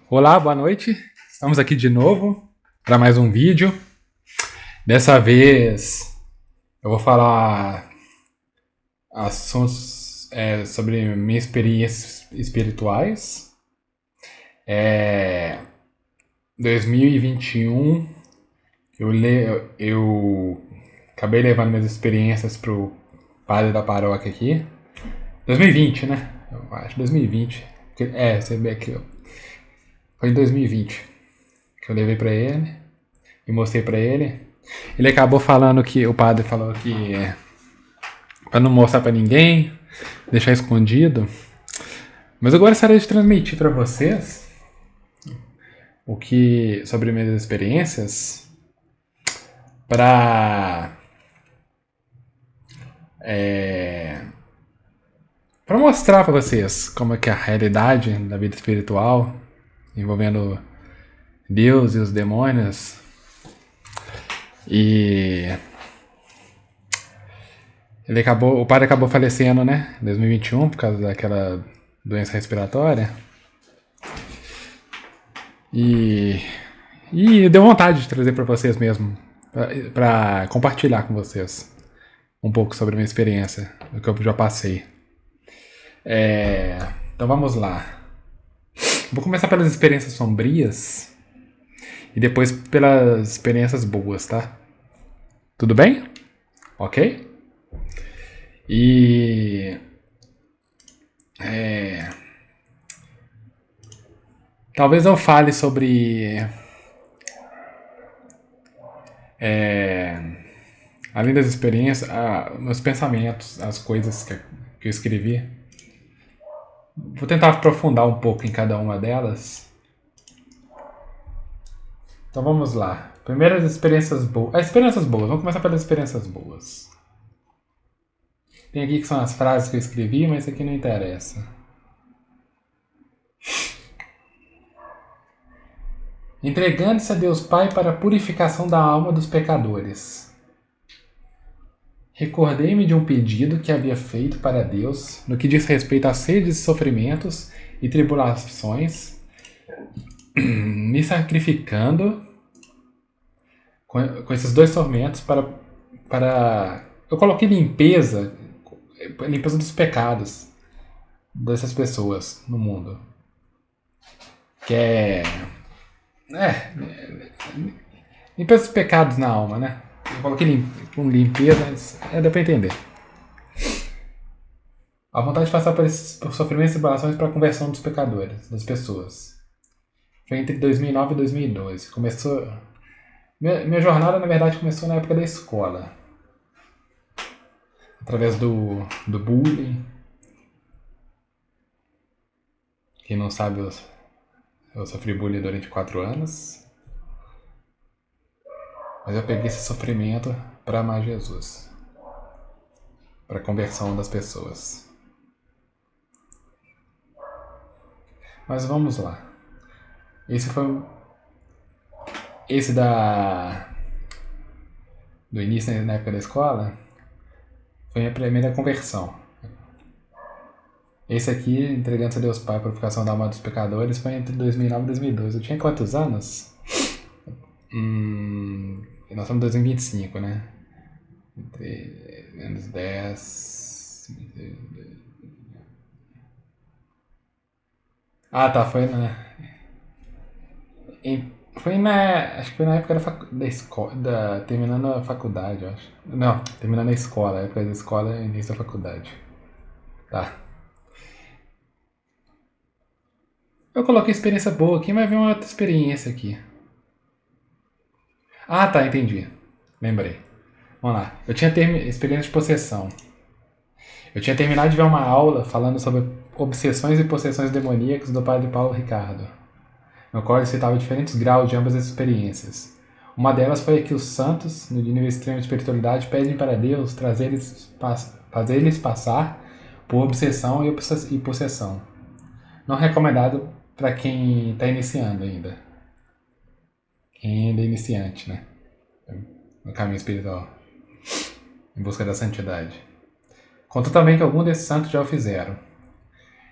Olá, boa noite. Estamos aqui de novo para mais um vídeo. Dessa vez eu vou falar assuntos sobre minhas experiências espirituais. É, 2021 eu acabei levando minhas experiências pro padre da paróquia aqui. 2020, né? Eu acho 2020. Você vê aqui, ó. Foi em 2020 que eu levei para ele e mostrei para ele. Ele acabou falando que o padre falou que para não mostrar para ninguém, deixar escondido. Mas eu gostaria de transmitir para vocês o que sobre minhas experiências para para mostrar para vocês como é que é a realidade da vida espiritual envolvendo Deus e os demônios. E o padre acabou falecendo, né, em 2021 por causa daquela doença respiratória. E deu vontade de trazer para vocês mesmo, para compartilhar com vocês um pouco sobre a minha experiência, o que eu já passei. Então vamos lá. Vou começar pelas experiências sombrias e depois pelas experiências boas, tá? Tudo bem? Ok? E talvez eu fale sobre além das experiências, meus pensamentos, as coisas que eu escrevi. Vou tentar aprofundar um pouco em cada uma delas. Então vamos lá. Primeiro as experiências boas. As experiências boas. Vamos começar pelas experiências boas. Tem aqui que são as frases que eu escrevi, mas isso aqui não interessa. Entregando-se a Deus Pai para a purificação da alma dos pecadores. Recordei-me de um pedido que havia feito para Deus no que diz respeito a sedes, sofrimentos e tribulações, me sacrificando com esses dois tormentos para... Eu coloquei limpeza dos pecados dessas pessoas no mundo. Que limpeza dos pecados na alma, né? Eu coloquei com limpeza, mas dá pra entender. A vontade de passar por sofrimentos e tribulações para a conversão dos pecadores, das pessoas. Foi entre 2009 e 2012. Começou... Minha jornada, na verdade, começou na época da escola. Através do bullying. Quem não sabe, eu sofri bullying durante 4 anos. Mas eu peguei esse sofrimento para amar Jesus. Para a conversão das pessoas. Mas vamos lá. Esse do início, na época da escola, foi minha primeira conversão. Esse aqui, entregando-se a Deus Pai, a purificação da alma dos pecadores, foi entre 2009 e 2012. Eu tinha quantos anos? Nós estamos em 2025, né? Entre menos 10... Ah, tá, acho que foi na época da escola, terminando a faculdade, eu acho. Não, terminando a escola, a época da escola e início da faculdade. Tá. Eu coloquei experiência boa aqui, mas veio uma outra experiência aqui. Ah, tá, entendi. Lembrei. Vamos lá. Eu tinha experiência de possessão. Eu tinha terminado de ver uma aula falando sobre obsessões e possessões demoníacas do padre Paulo Ricardo, no qual ele citava diferentes graus de ambas as experiências. Uma delas foi que os santos, no nível extremo de espiritualidade, pedem para Deus fazer eles passar por obsessão e possessão. Não recomendado para quem está iniciando ainda. Quem ainda é iniciante, né? No caminho espiritual. Em busca da santidade. Contou também que alguns desses santos já o fizeram.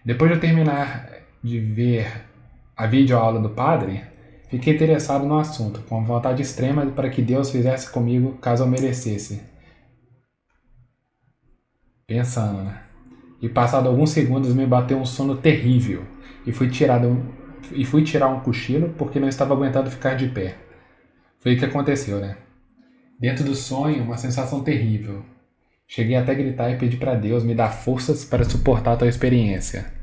Depois de eu terminar de ver a videoaula do padre, fiquei interessado no assunto, com vontade extrema para que Deus fizesse comigo caso eu merecesse. Pensando, né? E passado alguns segundos me bateu um sono terrível e fui tirar um cochilo porque não estava aguentando ficar de pé. Foi o que aconteceu, né? Dentro do sonho, uma sensação terrível. Cheguei até a gritar e pedir para Deus me dar forças para suportar tal experiência.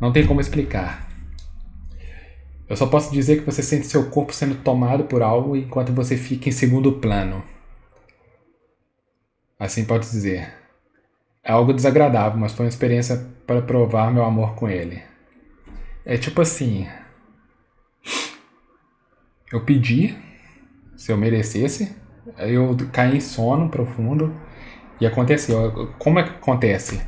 Não tem como explicar. Eu só posso dizer que você sente seu corpo sendo tomado por algo enquanto você fica em segundo plano. Assim pode dizer. É algo desagradável, mas foi uma experiência para provar meu amor com ele. É tipo assim, eu pedi, se eu merecesse, aí eu caí em sono profundo e aconteceu. Como é que acontece?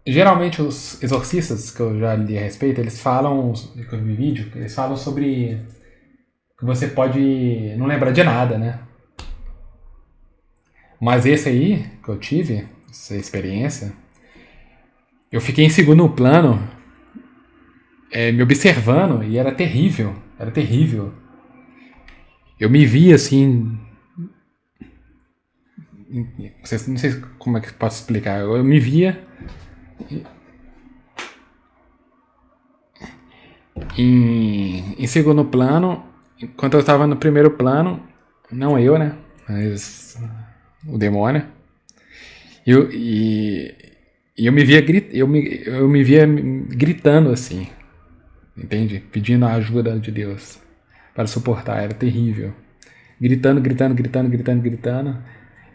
Geralmente os exorcistas que eu já li a respeito, eles falam, que eu vi vídeo, eles falam sobre que você pode não lembrar de nada, né? Mas esse aí que eu tive, essa experiência, eu fiquei em segundo plano, me observando e era terrível, era terrível. Eu me vi assim, não sei como é que posso explicar, eu me via em segundo plano, enquanto eu estava no primeiro plano, não eu, né? Mas o demônio. E eu me via eu me via gritando assim, entende? Pedindo a ajuda de Deus para suportar, era terrível. Gritando, gritando, gritando, gritando, gritando.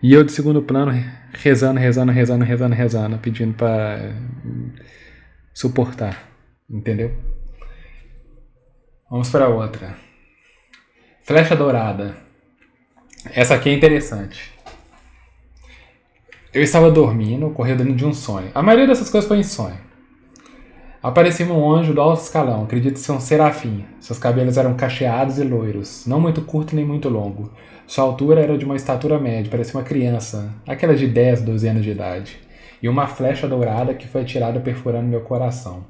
E eu de segundo plano rezando, rezando, rezando, rezando, rezando, pedindo para suportar, entendeu? Vamos para outra. Flecha dourada. Essa aqui é interessante. Eu estava dormindo, correndo dentro de um sonho. A maioria dessas coisas foi em sonho. Apareceu um anjo do alto escalão, acredito ser um serafim. Seus cabelos eram cacheados e loiros, não muito curto nem muito longo. Sua altura era de uma estatura média, parecia uma criança, aquela de 10, 12 anos de idade. E uma flecha dourada que foi atirada perfurando meu coração.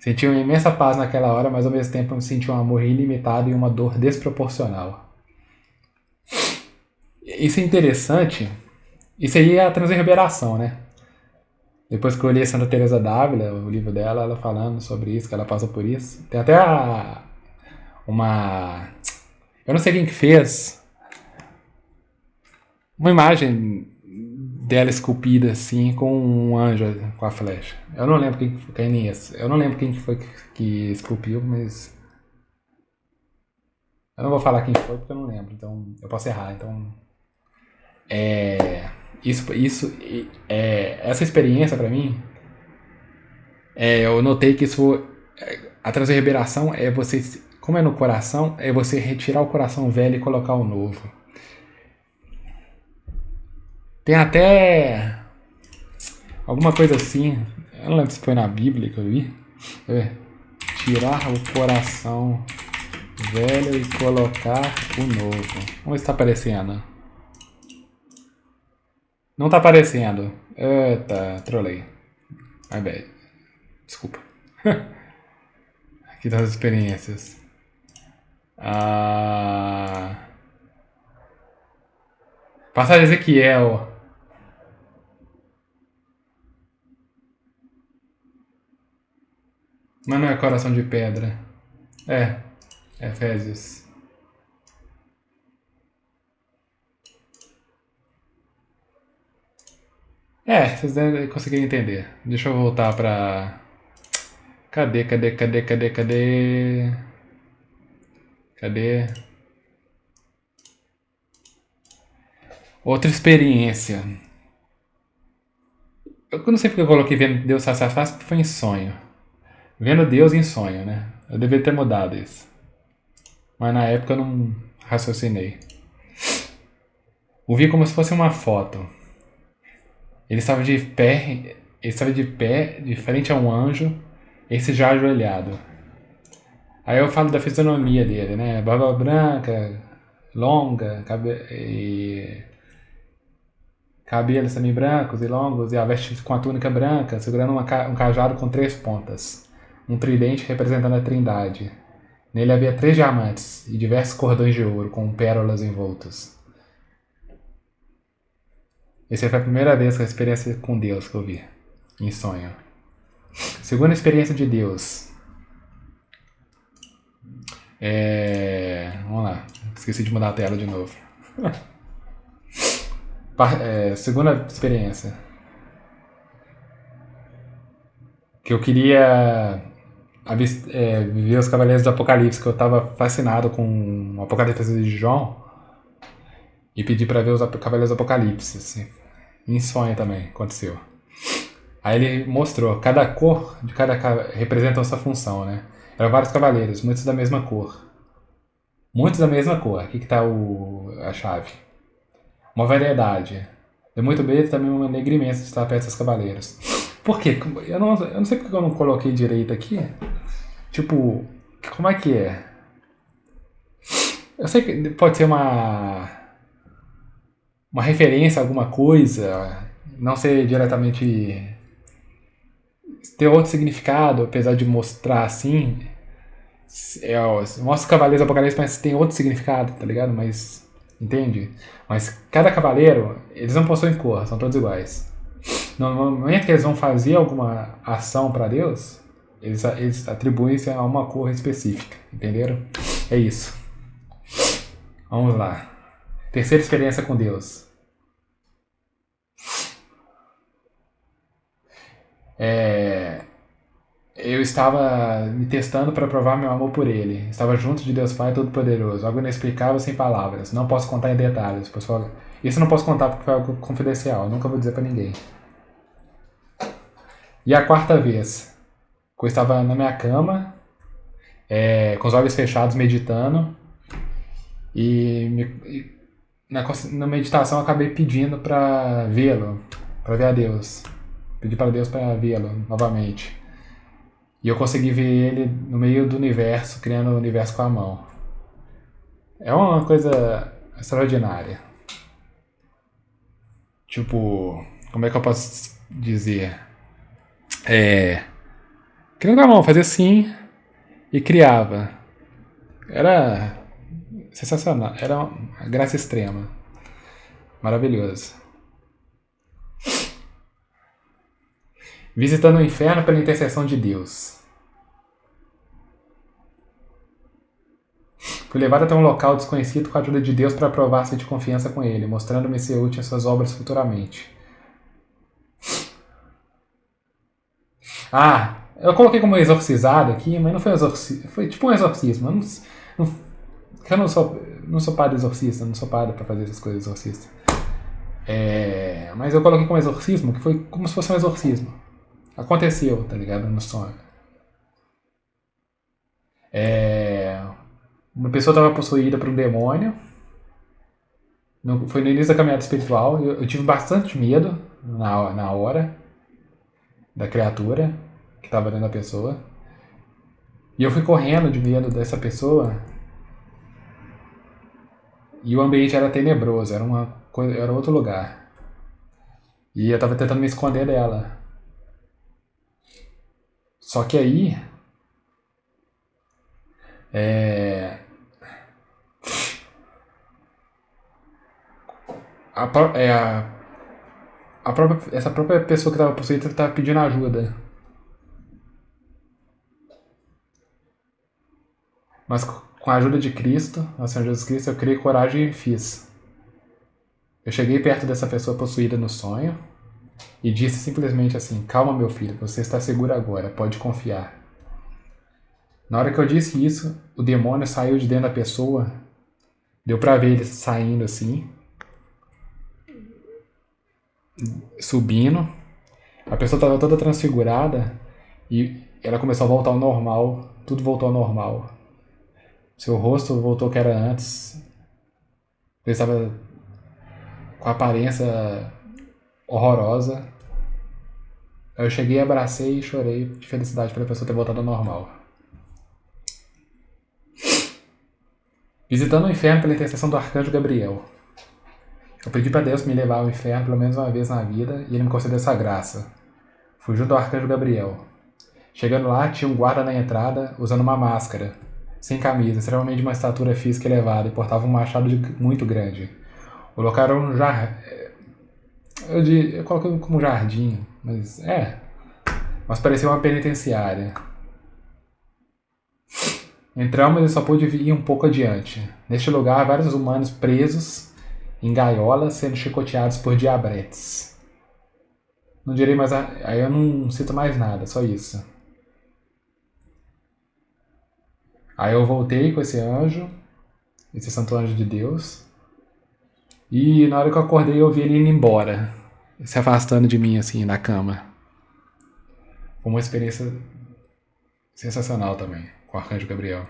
Senti uma imensa paz naquela hora, mas ao mesmo tempo eu senti um amor ilimitado e uma dor desproporcional. Isso é interessante. Isso aí é a transverberação, né? Depois que eu li Santa Teresa d'Ávila, o livro dela, ela falando sobre isso, que ela passou por isso. Tem até uma... Eu não sei quem que fez. Uma imagem dela esculpida assim, com um anjo com a flecha. Eu não lembro quem é esse. Eu não lembro quem que foi que esculpiu, mas... Eu não vou falar quem foi porque eu não lembro, então eu posso errar. Então, essa experiência pra mim, eu notei que isso, a transverberação é você, como é no coração, é você retirar o coração velho e colocar o novo. Tem até alguma coisa assim, eu não lembro se foi na Bíblia que eu vi. Tirar o coração velho e colocar o novo. Vamos ver se tá aparecendo. Não tá aparecendo. Eita, trolei. My bad. Desculpa. Aqui tá as experiências. Passagem de Ezequiel. Mas não é coração de pedra. É. Efésios. Vocês devem conseguir entender. Deixa eu voltar pra... Cadê? Outra experiência. Eu não sei porque eu coloquei vendo Deus face a face, porque foi em sonho. Vendo Deus em sonho, né? Eu deveria ter mudado isso. Mas na época eu não raciocinei. O vi como se fosse uma foto. Ele estava de pé, de frente a um anjo, esse já ajoelhado. Aí eu falo da fisionomia dele, né? Barba branca, longa, cabelos também brancos e longos, e a veste com a túnica branca, segurando um cajado com 3 pontas. um tridente representando a Trindade. Nele havia 3 diamantes e diversos cordões de ouro com pérolas envoltas. Essa foi a primeira vez que a experiência com Deus que eu vi, em sonho. Segunda experiência de Deus. Vamos lá, esqueci de mudar a tela de novo. Segunda experiência. Que eu queria viver os Cavaleiros do Apocalipse, que eu tava fascinado com o Apocalipse de João. E pedi pra ver os Cavaleiros do Apocalipse, assim. Em sonho também, aconteceu. Aí ele mostrou, cada cor de cada representa a sua função, né? Eram vários cavaleiros, muitos da mesma cor. Muitos da mesma cor, aqui que tá a chave. Uma variedade. Deu muito medo também um enegrimento de estar perto dos cavaleiros. Por quê? Eu não sei porque eu não coloquei direito aqui. Tipo, como é que é? Eu sei que pode ser uma referência a alguma coisa, não ser diretamente ter outro significado, apesar de mostrar assim. Mostra os Cavaleiros do Apocalipse, mas tem outro significado, tá ligado? Mas, entende? Mas cada cavaleiro, eles não possuem cor, são todos iguais. No momento que eles vão fazer alguma ação pra Deus, eles atribuem-se a uma cor específica, entenderam? É isso. Vamos lá. Terceira experiência com Deus. Eu estava me testando para provar meu amor por Ele. Estava junto de Deus Pai Todo-Poderoso. Algo inexplicável sem palavras. Não posso contar em detalhes. Pessoal, isso eu não posso contar porque foi algo confidencial. Eu nunca vou dizer para ninguém. E a quarta vez, que eu estava na minha cama, com os olhos fechados, meditando. E na meditação eu acabei pedindo para vê-lo, para ver a Deus. Pedi para Deus para vê-lo novamente. E eu consegui ver ele no meio do universo, criando o universo com a mão. É uma coisa extraordinária. Tipo, como é que eu posso dizer? Criando com a mão, fazia assim e criava. Era sensacional, era uma graça extrema. Maravilhoso. Visitando o inferno pela intercessão de Deus. Fui levado até um local desconhecido com a ajuda de Deus para provar-se de confiança com Ele, mostrando-me ser útil em suas obras futuramente. Eu coloquei como exorcizado aqui, mas não foi exorcismo. Foi tipo um exorcismo. Eu não sou padre exorcista, não sou padre para fazer essas coisas exorcistas. Mas eu coloquei como exorcismo, que foi como se fosse um exorcismo. Aconteceu, tá ligado? No sonho. Uma pessoa estava possuída por um demônio. Foi no início da caminhada espiritual. Eu tive bastante medo na hora da criatura que estava dentro da pessoa. E eu fui correndo de medo dessa pessoa. E o ambiente era tenebroso, era outro lugar. E eu estava tentando me esconder dela. Só que aí essa própria pessoa que estava possuída estava pedindo ajuda. Mas com a ajuda de Cristo, nosso Senhor Jesus Cristo, eu criei coragem e fiz. Eu cheguei perto dessa pessoa possuída no sonho e disse simplesmente assim: calma, meu filho, você está seguro agora, pode confiar. Na hora que eu disse isso, o demônio saiu de dentro da pessoa. Deu pra ver ele saindo assim, subindo. A pessoa estava toda transfigurada e ela começou a voltar ao normal. Tudo voltou ao normal. Seu rosto voltou ao que era antes. Ele estava com a aparência horrorosa. Eu cheguei, abracei e chorei de felicidade pela pessoa ter voltado ao normal. Visitando o inferno pela intercessão do arcanjo Gabriel. Eu pedi para Deus me levar ao inferno pelo menos uma vez na vida e Ele me concedeu essa graça. Fui junto ao arcanjo Gabriel. Chegando lá, tinha um guarda na entrada, usando uma máscara, sem camisa, extremamente de uma estatura física elevada, e portava um machado muito grande. O local era um jardim. Eu coloquei como jardim, mas parecia uma penitenciária. Entramos e só pude ir um pouco adiante. Neste lugar, vários humanos presos em gaiolas, sendo chicoteados por diabretes. Não direi mais. Aí eu não cito mais nada, só isso. Aí eu voltei com esse anjo, esse santo anjo de Deus. E na hora que eu acordei, eu vi ele indo embora, se afastando de mim, assim, na cama. Foi uma experiência sensacional também, com o Arcanjo Gabriel.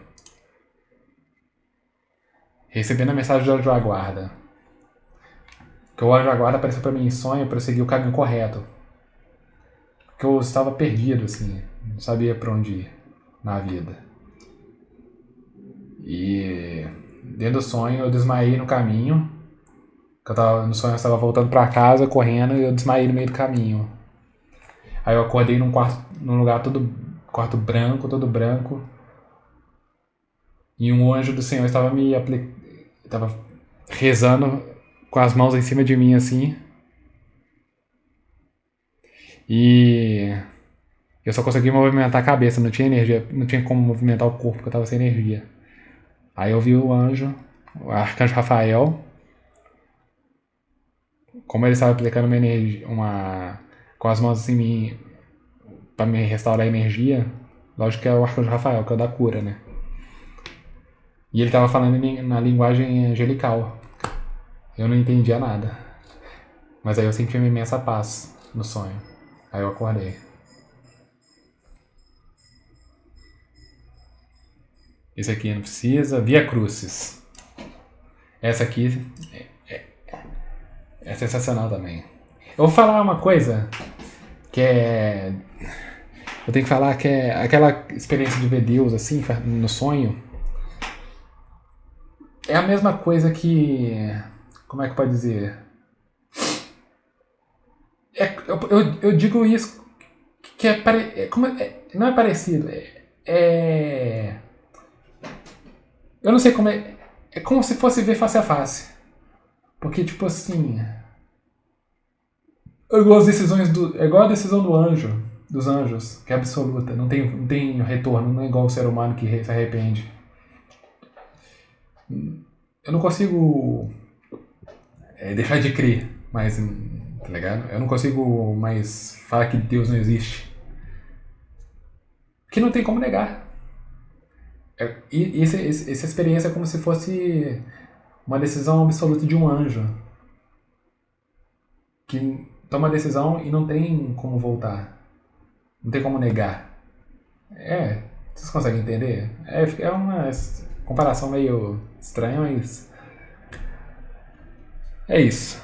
Recebendo a mensagem do anjo da guarda. Que o anjo da guarda apareceu pra mim em sonho para eu seguir o caminho correto. Porque eu estava perdido, assim, não sabia pra onde ir na vida. E dentro do sonho eu desmaiei no caminho. No sonho eu estava voltando pra casa, correndo, e eu desmaiei no meio do caminho. Aí eu acordei num lugar quarto branco, todo branco. E um anjo do Senhor estava estava rezando com as mãos em cima de mim, assim. E eu só conseguia movimentar a cabeça, não tinha energia, não tinha como movimentar o corpo, porque eu estava sem energia. Aí eu vi o anjo, o arcanjo Rafael, como ele estava aplicando uma energia, com as mãos em mim para me restaurar a energia. Lógico que é o arcanjo Rafael, que é o da cura, né? E ele estava falando na linguagem angelical. Eu não entendia nada. Mas aí eu senti uma imensa paz no sonho. Aí eu acordei. Esse aqui não precisa. Via Crucis. Essa aqui é sensacional também. Eu vou falar uma coisa que é. Eu tenho que falar que é aquela experiência de ver Deus assim, no sonho. É a mesma coisa que. Como é que pode dizer? Eu digo isso que não é parecido. Eu não sei como é. É como se fosse ver face a face. Porque, tipo assim. É igual a decisão do anjo. Dos anjos, que é absoluta. Não tem retorno. Não é igual o ser humano que se arrepende. Eu não consigo deixar de crer, mas. Tá ligado? Eu não consigo mais falar que Deus não existe. Porque não tem como negar. E essa experiência é como se fosse uma decisão absoluta de um anjo. Que toma a decisão e não tem como voltar. Não tem como negar. Vocês conseguem entender? É uma comparação meio estranha, mas é isso.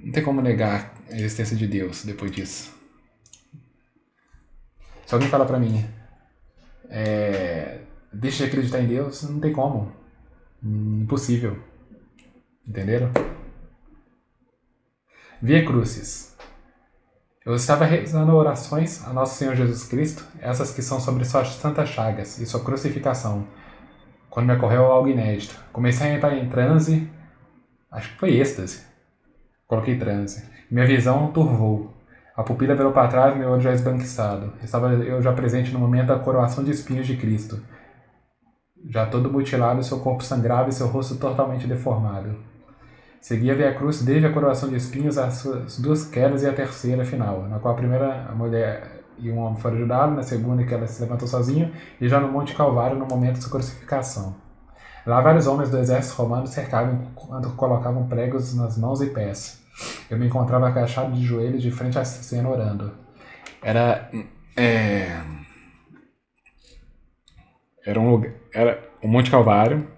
Não tem como negar a existência de Deus depois disso. Se alguém fala pra mim, deixa de acreditar em Deus, não tem como. Impossível. Entenderam? Via Crucis. Eu estava rezando orações a Nosso Senhor Jesus Cristo, essas que são sobre suas santas chagas e sua crucificação, quando me ocorreu algo inédito. Comecei a entrar em transe, acho que foi êxtase. Coloquei transe. Minha visão turvou. A pupila virou para trás e meu olho já esbranquiçado. Estava eu já presente no momento da coroação de espinhos de Cristo. Já todo mutilado, seu corpo sangrava e seu rosto totalmente deformado. Segui a Via Cruz desde a coroação de espinhos às suas duas quedas e a terceira final, na qual a primeira a mulher e um homem foram ajudados, na segunda que ela se levantou sozinha, e já no Monte Calvário no momento de sua crucificação. Lá vários homens do exército romano cercavam enquanto colocavam pregos nas mãos e pés. Eu me encontrava agachado de joelhos de frente à cena orando. Era um lugar, era o Monte Calvário.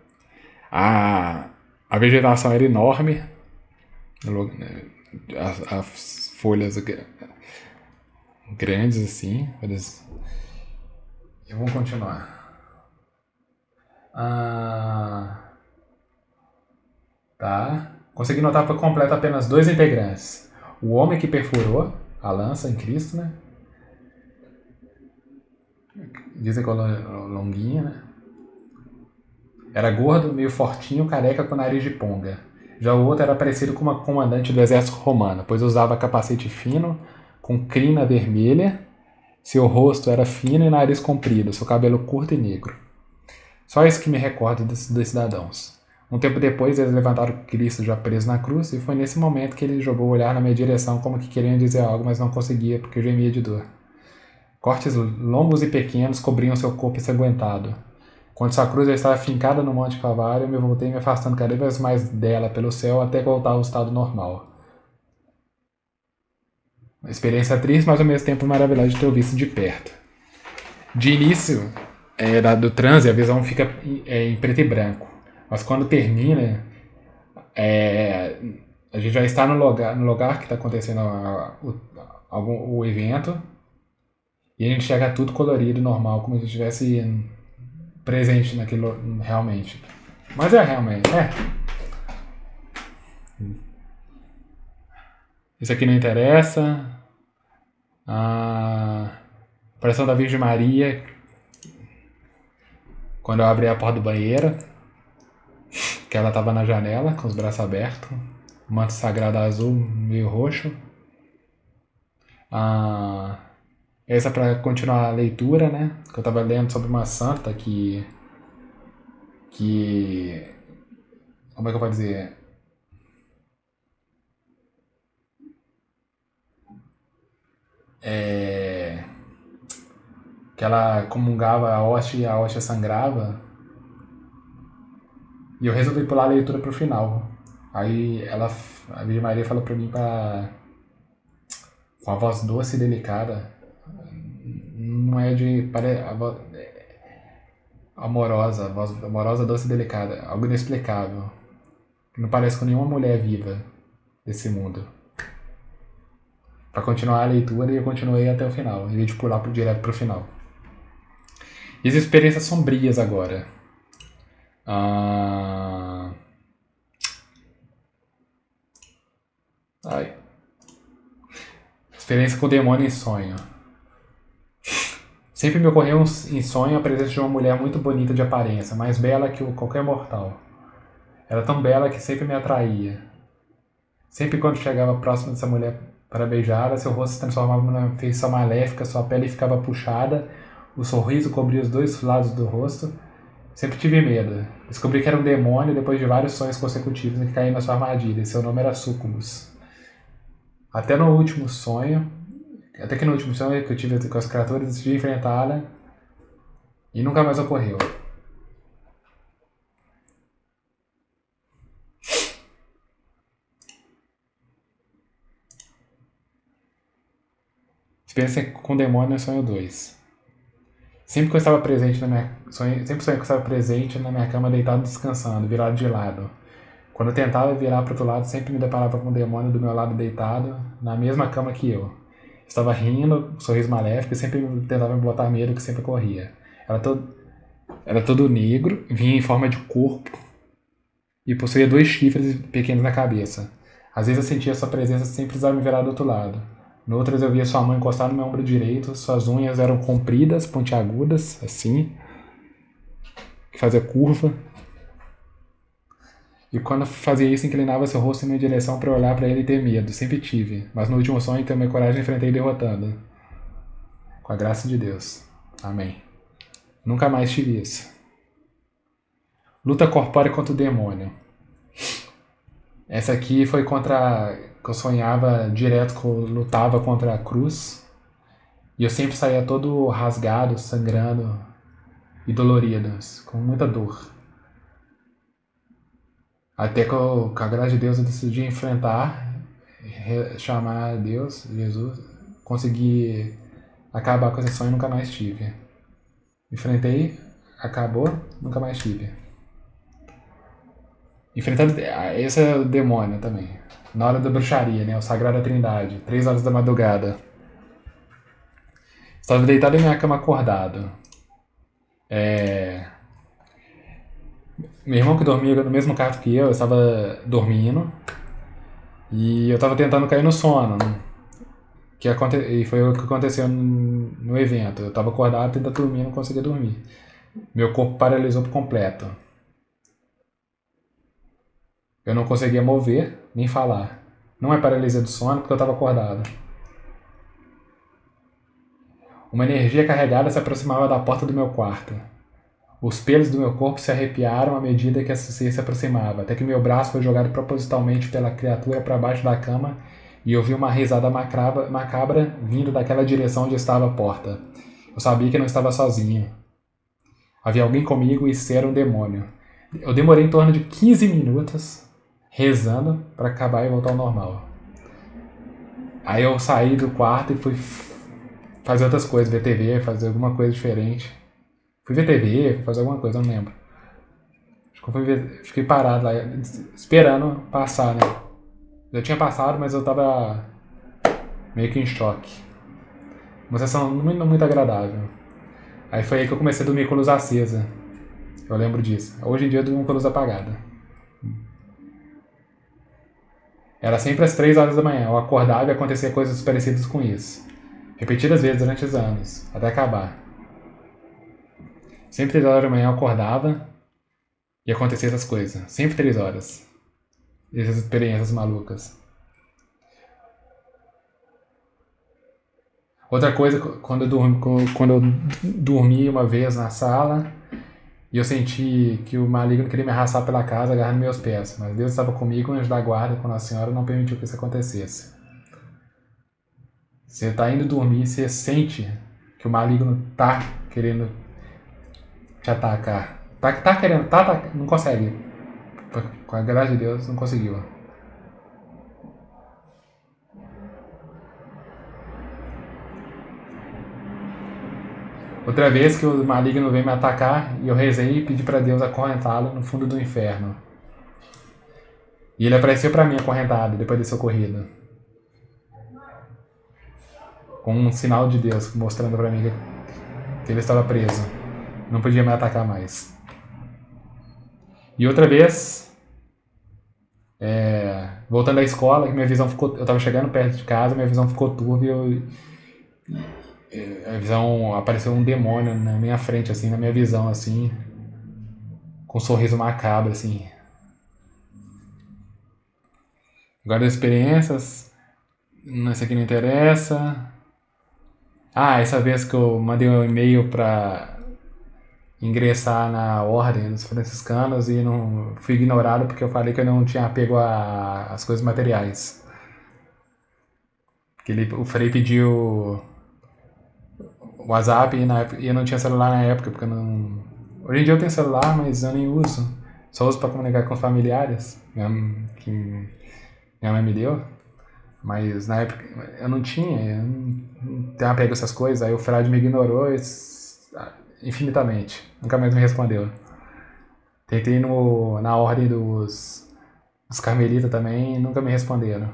A vegetação era enorme. As folhas grandes assim. E vamos continuar. Tá. Consegui notar por completo apenas dois integrantes. O homem que perfurou a lança em Cristo, né? Dizem que é longuinha, né? Era gordo, meio fortinho, careca com nariz de ponga. Já o outro era parecido com uma comandante do exército romano, pois usava capacete fino, com crina vermelha, seu rosto era fino e nariz comprido, seu cabelo curto e negro. Só isso que me recordo dos cidadãos. Um tempo depois, eles levantaram Cristo já preso na cruz, e foi nesse momento que ele jogou o olhar na minha direção como que queria dizer algo, mas não conseguia, porque eu gemia de dor. Cortes longos e pequenos cobriam seu corpo ensanguentado. Quando sua cruz já estava fincada no Monte Calvário, eu me voltei me afastando cada vez mais dela pelo céu até voltar ao estado normal. Uma experiência triste, mas ao mesmo tempo maravilhosa de ter o visto de perto. De início do transe, a visão fica em preto e branco. Mas quando termina, a gente já está no lugar que está acontecendo o evento. E a gente chega tudo colorido, normal, como se estivesse presente naquilo realmente. Mas é realmente, Isso aqui não interessa. A aparição da Virgem Maria quando eu abri a porta do banheiro, que ela estava na janela com os braços abertos, manto sagrado azul meio roxo. Essa é para continuar a leitura, né? Que eu estava lendo sobre uma santa que como é que eu posso dizer? Que ela comungava a hóstia e a hóstia sangrava. E eu resolvi pular a leitura pro final. Aí a Virgem Maria falou pra mim com a voz doce e delicada. Não é de. A voz, amorosa, a voz amorosa, doce e delicada. Algo inexplicável. Que não parece com nenhuma mulher viva desse mundo. Pra continuar a leitura, e eu continuei até o final, em vez de pular direto pro final. E as experiências sombrias agora. Experiência com o demônio em sonho. Sempre me ocorreu em sonho a presença de uma mulher muito bonita de aparência, mais bela que qualquer mortal. Era tão bela que sempre me atraía. Sempre quando chegava próximo dessa mulher para beijá-la, seu rosto se transformava numa feição maléfica, sua pele ficava puxada, o sorriso cobria os dois lados do rosto. Sempre tive medo. Descobri que era um demônio depois de vários sonhos consecutivos em que caí na sua armadilha, e seu nome era Sucubus. Até que no último sonho que eu tive com as criaturas, decidi enfrentá-la e nunca mais ocorreu. Experiência com demônio é sonho 2. Sempre que eu estava presente sempre sonhei que eu estava presente na minha cama, deitado descansando, virado de lado. Quando eu tentava virar para outro lado, sempre me deparava com um demônio do meu lado deitado, na mesma cama que eu. Estava rindo, sorriso maléfico, e sempre tentava me botar medo, que sempre corria. Era todo negro, vinha em forma de corpo e possuía 2 chifres pequenos na cabeça. Às vezes eu sentia sua presença sem precisar me virar do outro lado. No outras eu via sua mão encostar no meu ombro direito, suas unhas eram compridas, pontiagudas, assim, que fazia curva. E quando fazia isso, inclinava seu rosto em minha direção para olhar para ele e ter medo. Sempre tive, mas no último sonho, então, minha coragem enfrentei derrotando. Com a graça de Deus. Amém. Nunca mais tive isso. Luta corpórea contra o demônio. Essa aqui foi contra... que eu sonhava direto que eu lutava contra a cruz. E eu sempre saía todo rasgado, sangrando e dolorido, com muita dor. Até que eu, com a graça de Deus, eu decidi enfrentar, chamar Deus, Jesus, conseguir acabar com esse sonho e nunca mais tive. Enfrentei, acabou, nunca mais tive. Enfrentando, esse é o demônio também. Na hora da bruxaria, né? O Sagrada Trindade, 3 horas da madrugada. Estava deitado em minha cama acordado. Meu irmão que dormia no mesmo quarto que eu estava dormindo. E eu estava tentando cair no sono. E foi o que aconteceu no evento. Eu tava acordado, tentando dormir, não conseguia dormir. Meu corpo paralisou por completo. Eu não conseguia mover, nem falar. Não é paralisia do sono, porque eu tava acordado. Uma energia carregada se aproximava da porta do meu quarto. Os pelos do meu corpo se arrepiaram à medida que essa ser se aproximava, até que meu braço foi jogado propositalmente pela criatura para baixo da cama e ouvi uma risada macabra vindo daquela direção onde estava a porta. Eu sabia que não estava sozinho. Havia alguém comigo e isso era um demônio. Eu demorei em torno de 15 minutos rezando para acabar e voltar ao normal. Aí eu saí do quarto e fui fazer outras coisas, ver TV, fazer alguma coisa diferente. Fui ver TV, fui fazer alguma coisa, não lembro. Acho que eu fiquei parado lá, esperando passar, né? Já tinha passado, mas eu tava meio que em choque. Uma sensação muito agradável. Aí foi aí que eu comecei a dormir com a luz acesa. Eu lembro disso. Hoje em dia eu durmo com a luz apagada. Era sempre às 3 horas da manhã. Eu acordava e acontecia coisas parecidas com isso. Repetidas vezes durante os anos, até acabar. Sempre 3 horas da manhã eu acordava e acontecia essas coisas. Sempre 3 horas. Essas experiências malucas. Outra coisa, quando eu dormi uma vez na sala e eu senti que o maligno queria me arrastar pela casa, agarrando meus pés. Mas Deus estava comigo, o anjo da guarda com Nossa Senhora não permitiu que isso acontecesse. Você está indo dormir, você sente que o maligno tá querendo te atacar. Tá querendo, não consegue. Com a graça de Deus, não conseguiu. Outra vez que o maligno veio me atacar e eu rezei e pedi para Deus acorrentá-lo no fundo do inferno. E ele apareceu para mim acorrentado depois desse ocorrido. Com um sinal de Deus mostrando para mim que ele estava preso. Não podia me atacar mais. E outra vez, voltando da escola, minha visão ficou. Eu estava chegando perto de casa, minha visão ficou turva e a visão apareceu um demônio na minha frente, assim, na minha visão, assim, com um sorriso macabro, assim. Agora as experiências, essa aqui não interessa. Essa vez que eu mandei um e-mail para ingressar na ordem dos franciscanos e não fui ignorado porque eu falei que eu não tinha apego às coisas materiais. O Frei pediu o WhatsApp e eu não tinha celular na época, porque eu não... Hoje em dia eu tenho celular, mas eu nem uso. Só uso para comunicar com familiares que minha mãe me deu. Mas na época eu não tenho apego a essas coisas. Aí o frade me ignorou infinitamente. Nunca mais me respondeu. Tentei na ordem dos carmelitas também e nunca me responderam.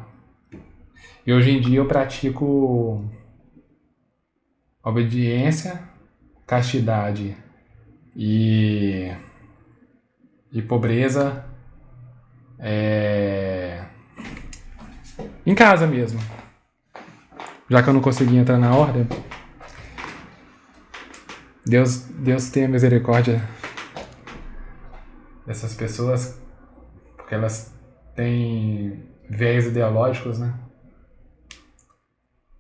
E hoje em dia eu pratico obediência, castidade e pobreza em casa mesmo. Já que eu não consegui entrar na ordem, Deus tenha misericórdia dessas pessoas, porque elas têm viés ideológicos, né?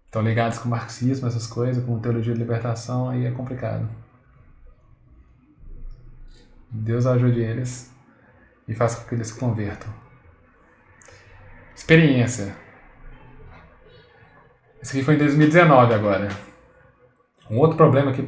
Estão ligados com o marxismo, essas coisas, com teologia de libertação, aí é complicado. Deus ajude eles e faça com que eles se convertam. Experiência. Esse aqui foi em 2019 agora. Um outro problema que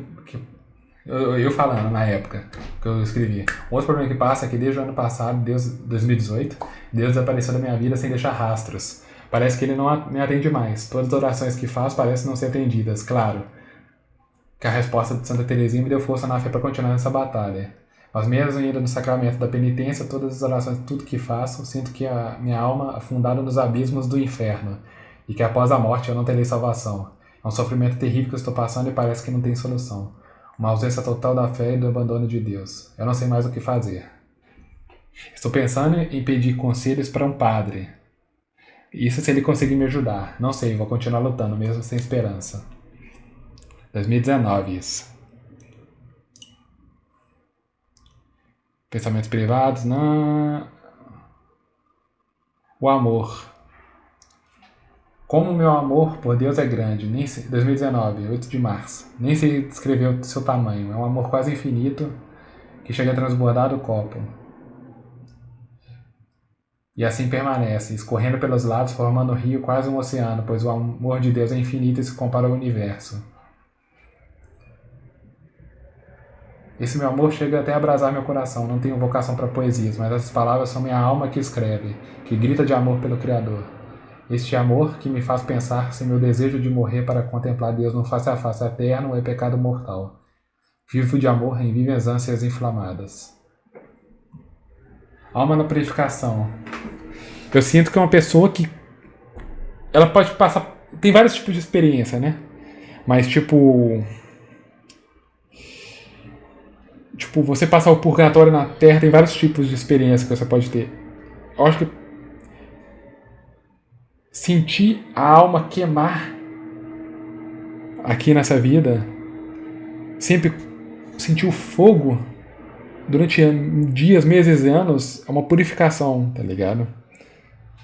eu falando na época que eu escrevi. Um outro problema que passa é que desde o ano passado, 2018, Deus desapareceu da minha vida sem deixar rastros. Parece que ele não me atende mais. Todas as orações que faço parecem não ser atendidas. Claro que a resposta de Santa Teresinha me deu força na fé para continuar nessa batalha. Mas mesmo indo no sacramento da penitência, todas as orações, tudo que faço, sinto que a minha alma afundada nos abismos do inferno e que após a morte eu não terei salvação. É um sofrimento terrível que eu estou passando e parece que não tem solução. Uma ausência total da fé e do abandono de Deus. Eu não sei mais o que fazer. Estou pensando em pedir conselhos para um padre. Isso se ele conseguir me ajudar. Não sei, vou continuar lutando, mesmo sem esperança. 2019, isso. Pensamentos privados, não. O amor. Como meu amor por Deus é grande. 2019, 8 de março. Nem sei descrever o seu tamanho. É um amor quase infinito que chega a transbordar do copo. E assim permanece, escorrendo pelos lados, formando um rio quase um oceano, pois o amor de Deus é infinito e se compara ao universo. Esse meu amor chega até a abrasar meu coração. Não tenho vocação para poesias, mas essas palavras são minha alma que escreve, que grita de amor pelo Criador. Este amor que me faz pensar se meu desejo de morrer para contemplar Deus no face a face eterno é pecado mortal. Vivo de amor em vivas ânsias inflamadas. Alma na purificação. Eu sinto que é uma pessoa que ela pode passar. Tem vários tipos de experiência, né? Mas tipo. Tipo, você passar o purgatório na Terra tem vários tipos de experiência que você pode ter. Eu acho que sentir a alma queimar aqui nessa vida, sempre sentir o fogo durante dias, meses e anos, é uma purificação, tá ligado?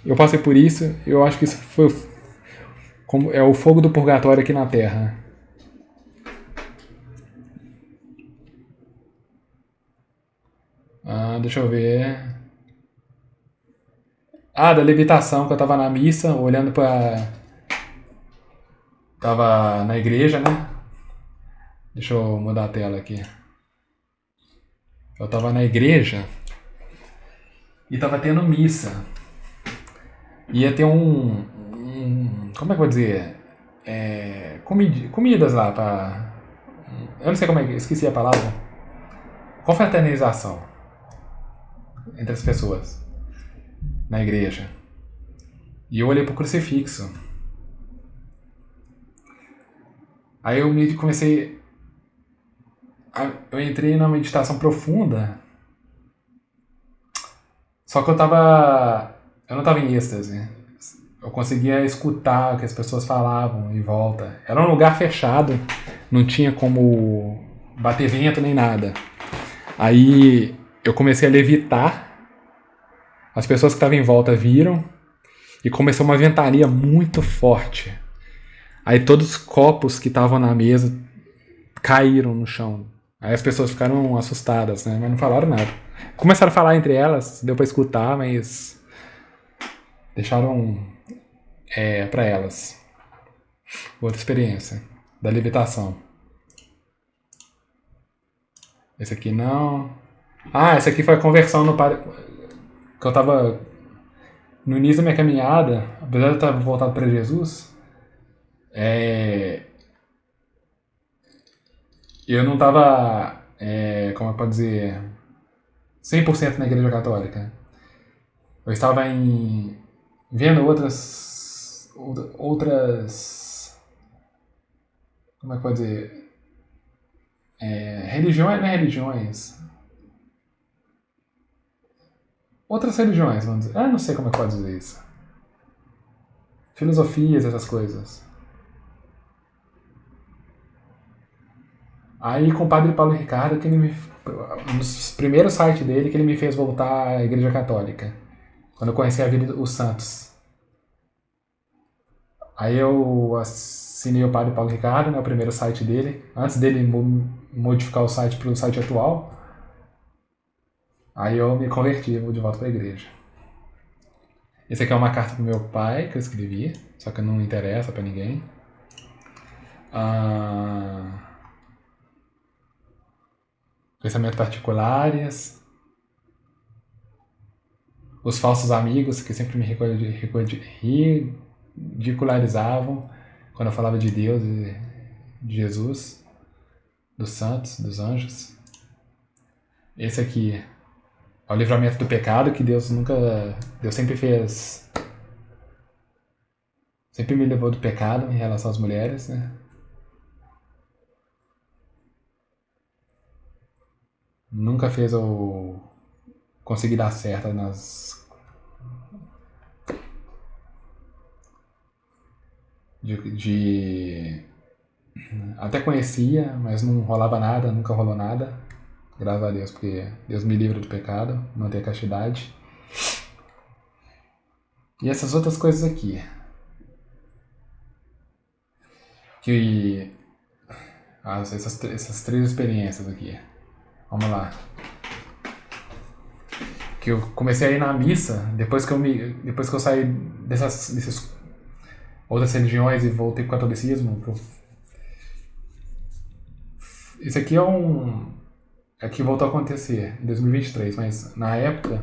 Eu passei por isso, eu acho que isso foi como é o fogo do purgatório aqui na Terra. Deixa eu ver. Da levitação, que eu tava na missa, olhando pra. Tava na igreja, né? Deixa eu mudar a tela aqui. Eu tava na igreja e tava tendo missa. Ia ter como é que eu vou dizer? Comidas lá pra. Eu não sei como é que. Esqueci a palavra. Confraternização entre as pessoas na igreja. E eu olhei pro crucifixo. Aí eu me comecei. Eu entrei na meditação profunda. Só que eu não tava em êxtase. Eu conseguia escutar o que as pessoas falavam em volta. Era um lugar fechado, não tinha como bater vento nem nada. Aí eu comecei a levitar, as pessoas que estavam em volta viram e começou uma ventania muito forte. Aí todos os copos que estavam na mesa caíram no chão. Aí as pessoas ficaram assustadas, né? Mas não falaram nada. Começaram a falar entre elas, deu pra escutar, mas deixaram pra elas. Outra experiência da levitação. Esse aqui não. Esse aqui foi a conversão no padre. Que eu tava no início da minha caminhada, apesar de eu estar voltado para Jesus, eu não tava, como eu posso dizer, 100% na igreja católica. Eu estava vendo outras, como é que pode dizer, religiões, não é religiões, outras religiões, vamos dizer. Não sei como é que pode dizer isso. Filosofias, essas coisas. Aí com o padre Paulo Ricardo, que ele nos primeiros sites dele, que ele me fez voltar à igreja católica. Quando eu conheci a vida dos santos. Aí eu assinei o padre Paulo Ricardo, né, o primeiro site dele. Antes dele modificar o site para o site atual. Aí eu me converti, vou de volta para a igreja. Esse aqui é uma carta pro meu pai que eu escrevi, só que não interessa para ninguém. Pensamentos particulares. Os falsos amigos que sempre me ridicularizavam quando eu falava de Deus e de Jesus, dos santos, dos anjos. Esse aqui é o livramento do pecado, que Deus sempre fez. Sempre me levou do pecado em relação às mulheres, né? Nunca fez eu conseguir dar certo Até conhecia, mas não rolava nada, nunca rolou nada. Graças a Deus, porque Deus me livra do pecado, manter a castidade. E essas outras coisas aqui. Essas 3 experiências aqui. Vamos lá. Que eu comecei a ir na missa, depois que eu saí dessas outras religiões e voltei pro catolicismo. Isso aqui é que voltou a acontecer em 2023, mas na época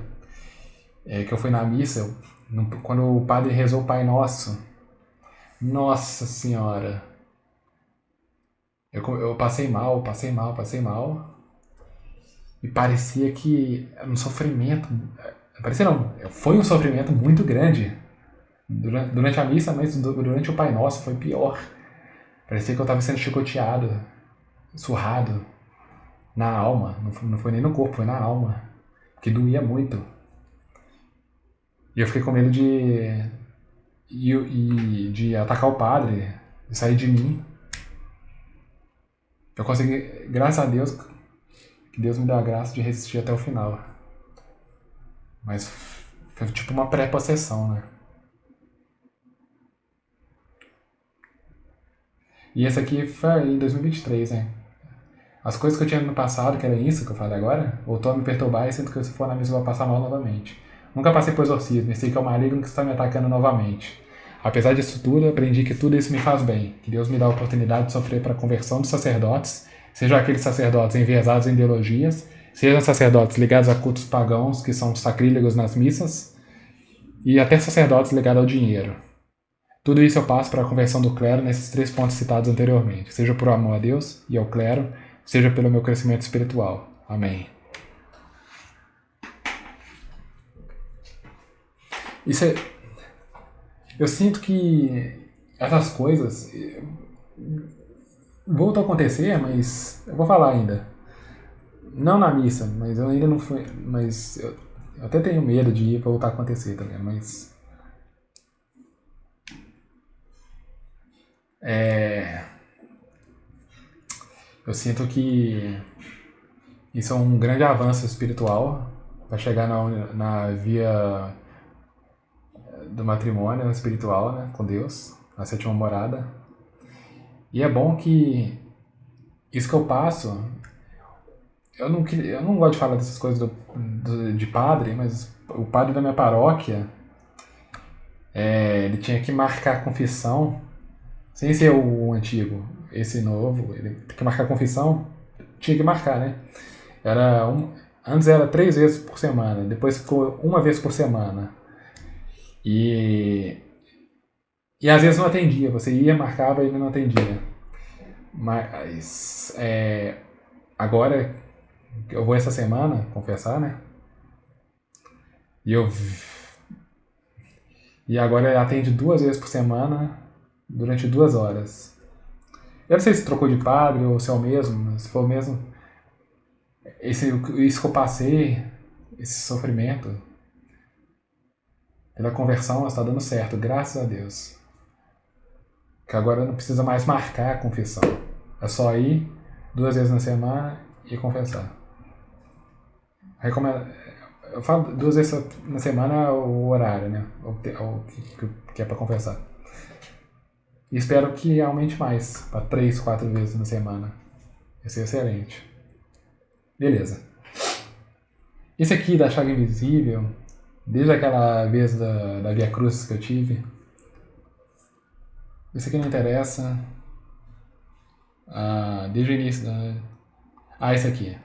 que eu fui na missa, quando o padre rezou o Pai Nosso, nossa senhora, eu passei mal. E parecia que era um sofrimento. Parecia não, foi um sofrimento muito grande durante a missa, mas durante o Pai Nosso foi pior. Parecia que eu estava sendo chicoteado, surrado na alma. Não foi nem no corpo, foi na alma. Que doía muito. E eu fiquei com medo de atacar o padre, de sair de mim. Eu consegui, graças a Deus, que Deus me deu a graça de resistir até o final. Mas foi tipo uma pré-possessão, né? E esse aqui foi em 2023, né? As coisas que eu tinha no passado, que era isso que eu falei agora, voltou a me perturbar e sinto que se for na missa eu vou passar mal novamente. Nunca passei por exorcismo, e sei que é o maligno que está me atacando novamente. Apesar disso tudo, aprendi que tudo isso me faz bem, que Deus me dá a oportunidade de sofrer para a conversão dos sacerdotes, sejam aqueles sacerdotes enviesados em ideologias, sejam sacerdotes ligados a cultos pagãos, que são sacrílegos nas missas, e até sacerdotes ligados ao dinheiro. Tudo isso eu passo para a conversão do clero nesses 3 pontos citados anteriormente, seja por amor a Deus e ao clero, seja pelo meu crescimento espiritual. Amém. Isso é... Eu sinto que essas coisas voltam a acontecer, mas eu vou falar ainda. Não na missa, mas eu ainda não fui. Mas eu até tenho medo de ir voltar a acontecer também, mas. Eu sinto que isso é um grande avanço espiritual para chegar na via do matrimônio espiritual, né, com Deus, na 7ª morada. E é bom que isso que eu passo, eu não gosto de falar dessas coisas de padre, mas o padre da minha paróquia, ele tinha que marcar a confissão, sem ser o antigo, esse novo, ele tem que marcar a confissão, tinha que marcar, né? Antes era 3 vezes por semana, depois ficou 1 vez por semana. E às vezes não atendia, você ia, marcava e ele não atendia. Mas agora eu vou essa semana confessar, né? E agora ele atende 2 vezes por semana durante 2 horas. Eu não sei se trocou de padre ou se é o mesmo, se for o mesmo. Isso que eu passei, esse sofrimento, pela conversão está dando certo, graças a Deus. Que agora não precisa mais marcar a confissão. É só ir 2 vezes na semana e confessar. Eu falo 2 vezes na semana o horário, né? O que é para confessar. E espero que aumente mais, para 3, 4 vezes na semana. Vai ser excelente. Beleza. Esse aqui da Chaga Invisível, desde aquela vez da Via Cruz que eu tive. Esse aqui não interessa. Desde o início da... esse aqui.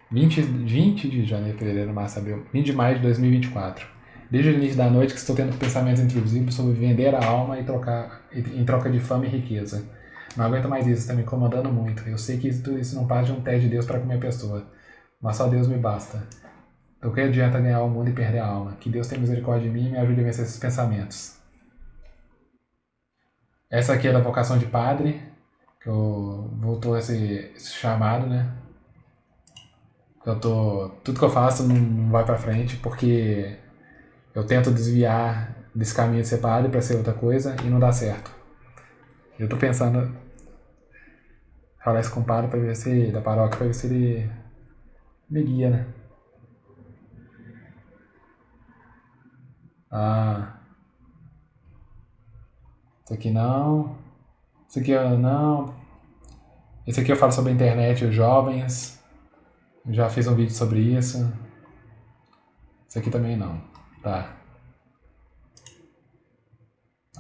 20 de janeiro, fevereiro, março, abril. 20 de maio de 2024. Desde o início da noite que estou tendo pensamentos intrusivos sobre vender a alma em troca de fama e riqueza. Não aguento mais isso, está me incomodando muito. Eu sei que tudo isso não passa de um teste de Deus para com minha pessoa. Mas só Deus me basta. Do que adianta ganhar o mundo e perder a alma? Que Deus tenha misericórdia de mim e me ajude a vencer esses pensamentos. Essa aqui é da vocação de padre, que voltou esse chamado, né? Tudo que eu faço não vai pra frente porque eu tento desviar desse caminho separado para ser outra coisa e não dá certo. Eu tô pensando falar isso com o padre pra ver se, da paróquia, pra ver se ele me guia, né? Ah, isso aqui não. Isso aqui eu não. Esse aqui eu falo sobre a internet e os jovens. Já fiz um vídeo sobre isso. Esse aqui também não. Tá.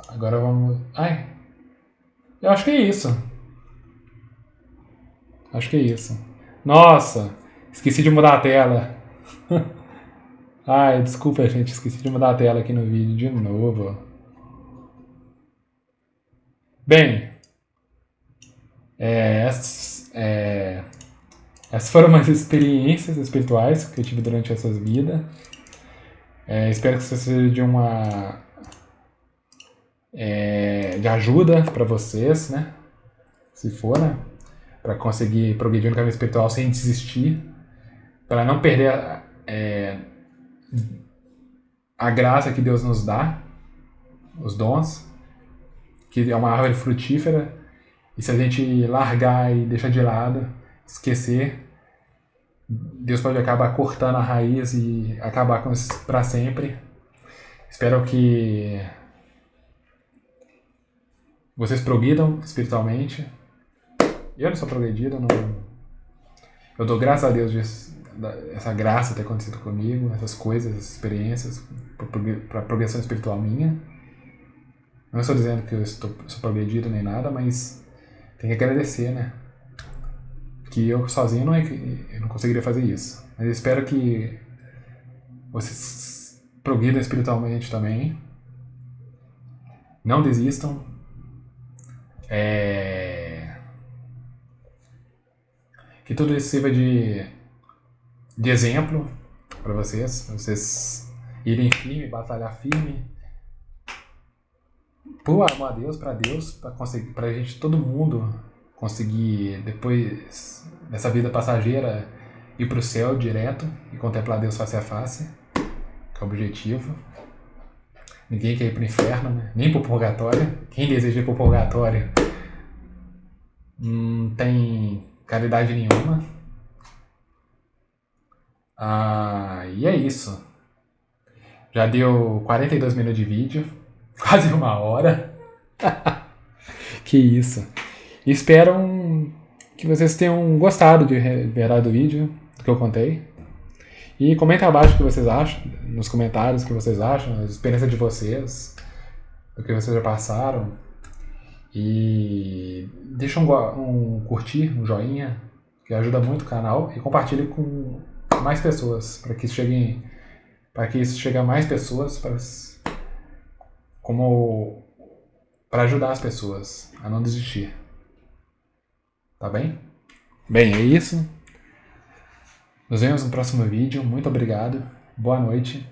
Agora vamos. Ai, eu acho que é isso. Acho que é isso. Nossa, esqueci de mudar a tela. Ai, desculpa, gente, esqueci de mudar a tela aqui no vídeo de novo. Bem, essas foram umas experiências espirituais que eu tive durante essa vida. Espero que isso seja de ajuda para vocês, né? Se for, né? Para conseguir progredir no caminho espiritual sem desistir, para não perder a graça que Deus nos dá, os dons, que é uma árvore frutífera, e se a gente largar e deixar de lado, esquecer, Deus pode acabar cortando a raiz e acabar com isso para sempre. Espero que vocês progridam espiritualmente. Eu não sou progredido, não. Eu dou graças a Deus essa graça ter acontecido comigo, essas coisas, essas experiências, para progressão espiritual minha. Não estou dizendo que eu sou progredido nem nada, mas tem que agradecer, né? Que eu sozinho eu não conseguiria fazer isso. Mas eu espero que vocês progridam espiritualmente também. Não desistam. Que tudo isso sirva de exemplo para vocês irem firme, batalhar firme, por amor a Deus, para conseguir, para a gente, todo mundo conseguir depois dessa vida passageira ir para o céu direto e contemplar Deus face a face, que é o objetivo. Ninguém quer ir para o inferno, né? Nem para o purgatório. Quem deseja ir para o purgatório não tem caridade nenhuma. E é isso. Já deu 42 minutos de vídeo, quase 1 hora. Que isso. Espero que vocês tenham gostado de verdade do vídeo, do que eu contei. E comenta abaixo o que vocês acham, nos comentários o que vocês acham, a experiência de vocês, do que vocês já passaram. E deixa um curtir, um joinha, que ajuda muito o canal, e compartilhe com mais pessoas, para que isso chegue a mais pessoas, para ajudar as pessoas a não desistir. Tá bem? Bem, é isso. Nos vemos no próximo vídeo. Muito obrigado. Boa noite.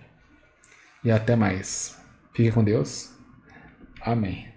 E até mais. Fique com Deus. Amém.